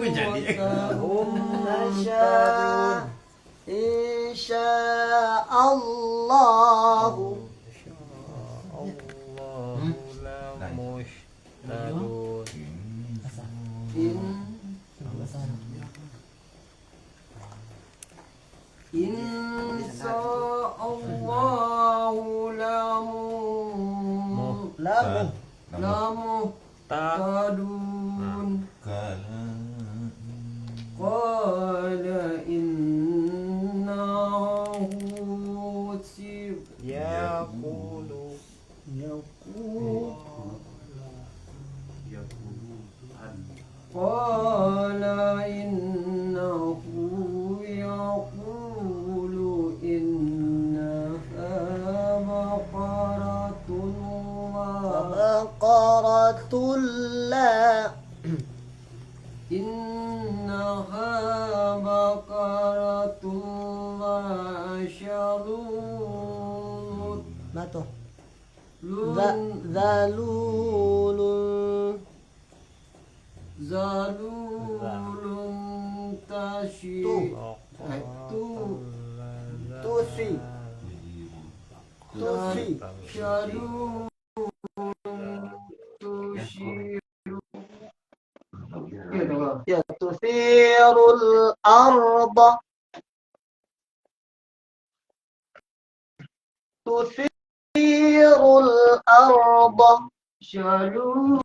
Insyaallah. Insyaallahu lamu tadun qala innahu sib yaqulu qala innahu yaqulu innaha baqaratun la innaha baqaratun la syarut matu zalulun tashi tusi syarut ya tusirul arda zalulun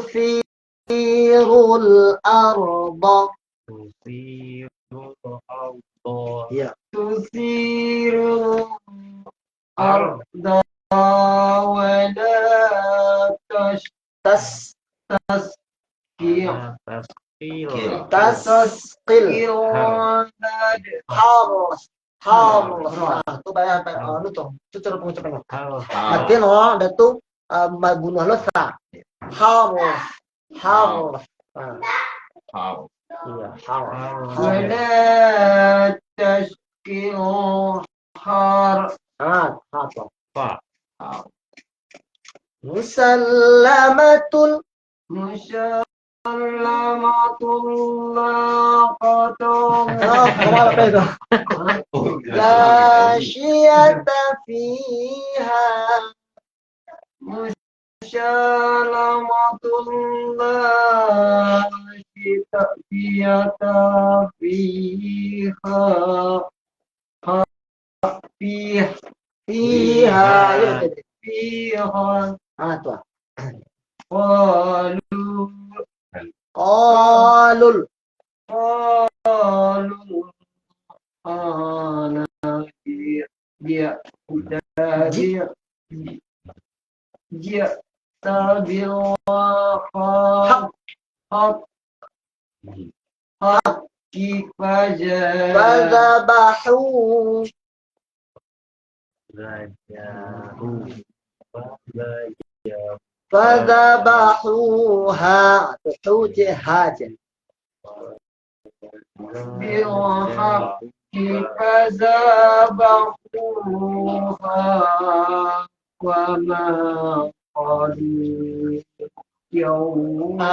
tusirul arda ya tusirul arda wala tasqil harus tuh bayar lu tuh cara pengucapan berarti lo ada tuh guna lo sa harus iya harus wala tasqil musallamatul laqatun la syiyata fiha musalamatul la syiyata fiha tuh qalul ana dia tabil haq fazabahu فذبحوها تحوج حاجة بالحق فذبحوها وما قالوا يوم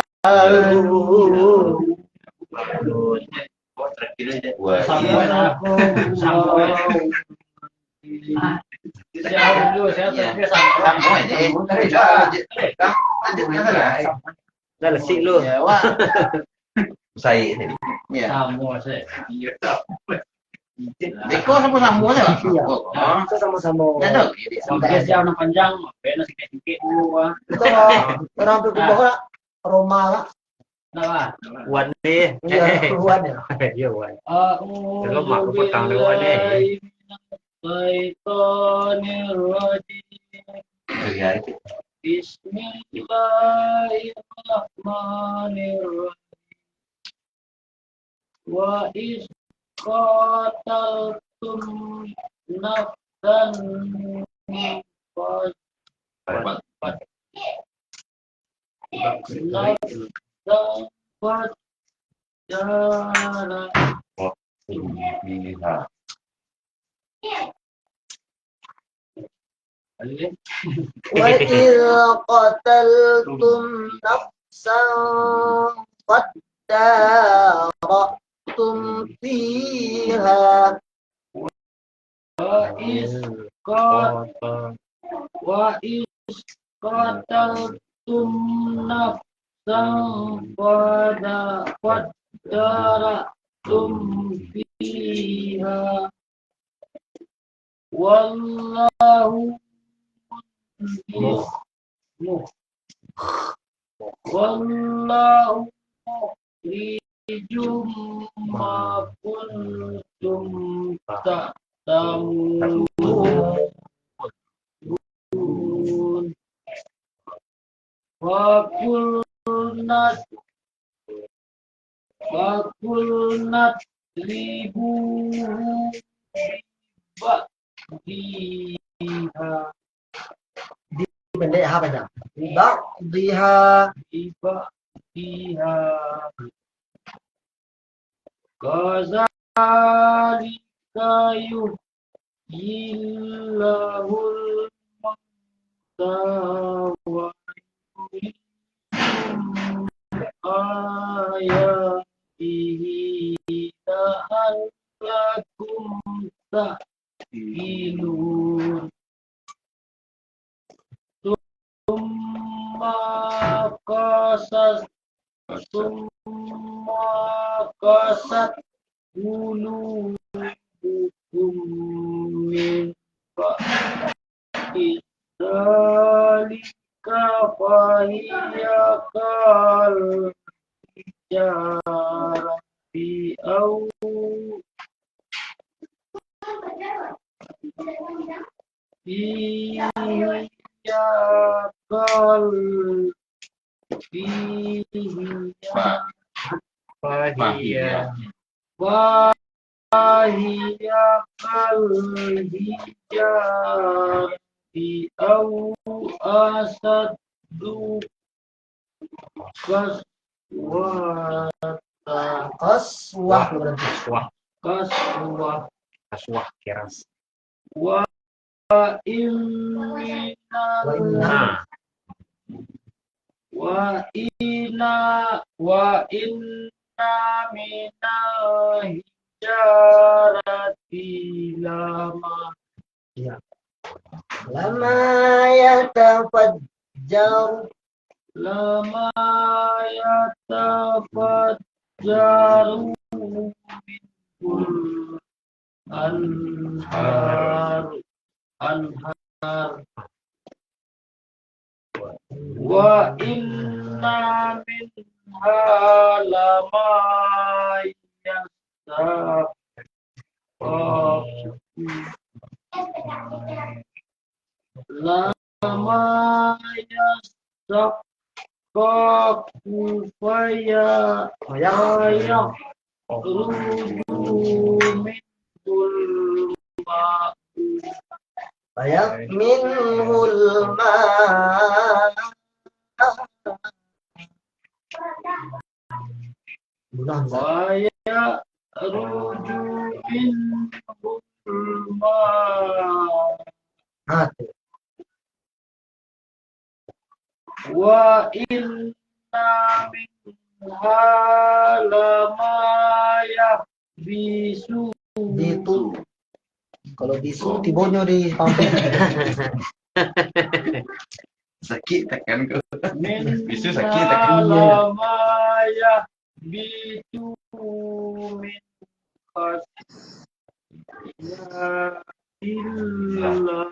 Đây là xịn luôn. Say thì Deko sama-sama aja lah. Sama-sama. Ada. Sampai jauh panjang, beda sedikit dulu. Orang tuh bawa Roma lah. Nah, Wan đi. Iya, Wan ya. Iya Wan. Kalau mak petang dulu nih. Wa is qataltum nafsan Iya. وإذ قتلتم نفسا فادارأتم فيها وإذ قتلتم نفسا فادارأتم فيها والله والله مخرج ما كنتم تكتمون وقلنا اضربوه ببعضها pendek apa ya? Ba'diha ببعضها كذلك يحيي الله الموتى ويريكم آياته لعلكم تعقلون ثم قست قلوبكم من بعد ذلك فهي كالحجارة أو هي فهي كالحجارة أو أشد قسوة qaswah Kaswah keras. وإن وإن من الحجارة lama yatafajjar لما يتفجر منه الأنهار وإن منها لما يشقق فيخرج منه الماء منه الماء ويخرج منه الماء وإن منها لما يحبس itu kalau bisu tibonyo di pampi Sakit tekan ke. Bisu sakit منها tekan. لما يحبس من خشية الله